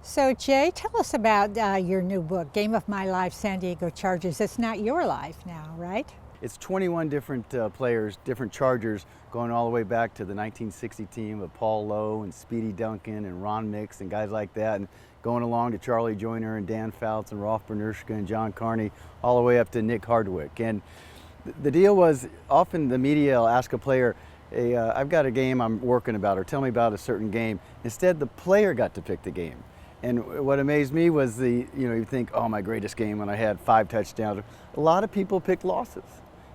So Jay, tell us about your new book, Game of My Life, San Diego Chargers. It's not your life now, right? It's 21 different players, different Chargers, going all the way back to the 1960 team of Paul Lowe and Speedy Duncan and Ron Mix and guys like that, and going along to Charlie Joyner and Dan Fouts and Rolf Manouschka and John Carney, all the way up to Nick Hardwick. And the deal was, often the media will ask a player, hey, I've got a game I'm working about, or tell me about a certain game. Instead, the player got to pick the game. And what amazed me was you think, oh, my greatest game when I had 5 touchdowns. A lot of people picked losses.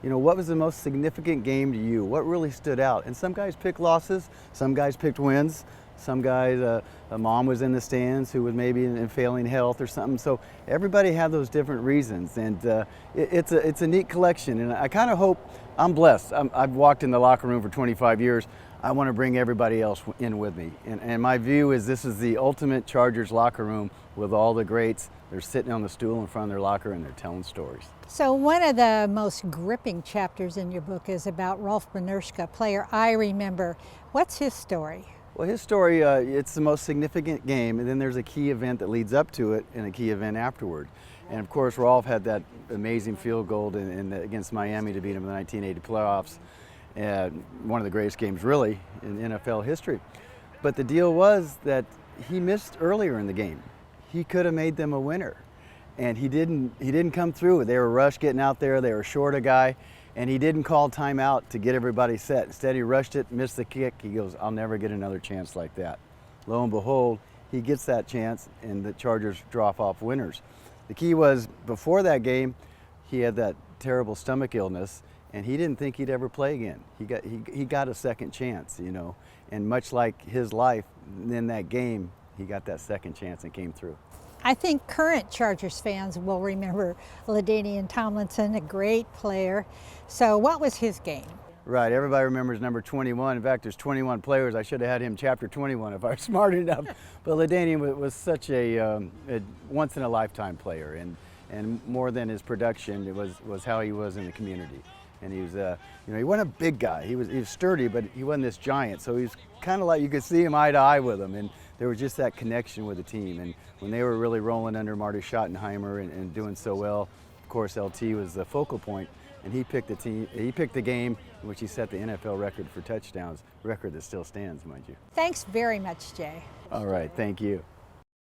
What was the most significant game to you? What really stood out? And some guys picked losses, some guys picked wins, some guys, a mom was in the stands who was maybe in failing health or something. So everybody had those different reasons, and it's a neat collection. And I kind of hope, I'm blessed. I've walked in the locker room for 25 years. I want to bring everybody else in with me. And my view is this is the ultimate Chargers locker room with all the greats. They're sitting on the stool in front of their locker and they're telling stories. So one of the most gripping chapters in your book is about Rolf Manouschka, player I remember. What's his story? Well, his story, it's the most significant game, and then there's a key event that leads up to it and a key event afterward. And of course, Rolf had that amazing field goal against Miami to beat him in the 1980 playoffs. One of the greatest games really in NFL history. But the deal was that he missed earlier in the game. He could have made them a winner, and he didn't come through. They were rushed getting out there, they were short a guy, and he didn't call timeout to get everybody set. Instead, he rushed it, missed the kick. He goes, I'll never get another chance like that. Lo and behold, he gets that chance, and the Chargers drop off winners. The key was, before that game, he had that terrible stomach illness, and he didn't think he'd ever play again. He got a second chance, and much like his life, in that game, he got that second chance and came through. I think current Chargers fans will remember LaDainian Tomlinson, a great player. So what was his game? Right, everybody remembers number 21. In fact, there's 21 players. I should have had him chapter 21 if I was smart enough. But LaDainian was such a once-in-a-lifetime player, and more than his production, it was how he was in the community. And he was, he wasn't a big guy. He was sturdy, but he wasn't this giant. So he was kind of like, you could see him eye to eye with him, and there was just that connection with the team. And when they were really rolling under Marty Schottenheimer and doing so well, of course, LT was the focal point, and he picked the game in which he set the NFL record for touchdowns, record that still stands, mind you. Thanks very much, Jay. All right, thank you.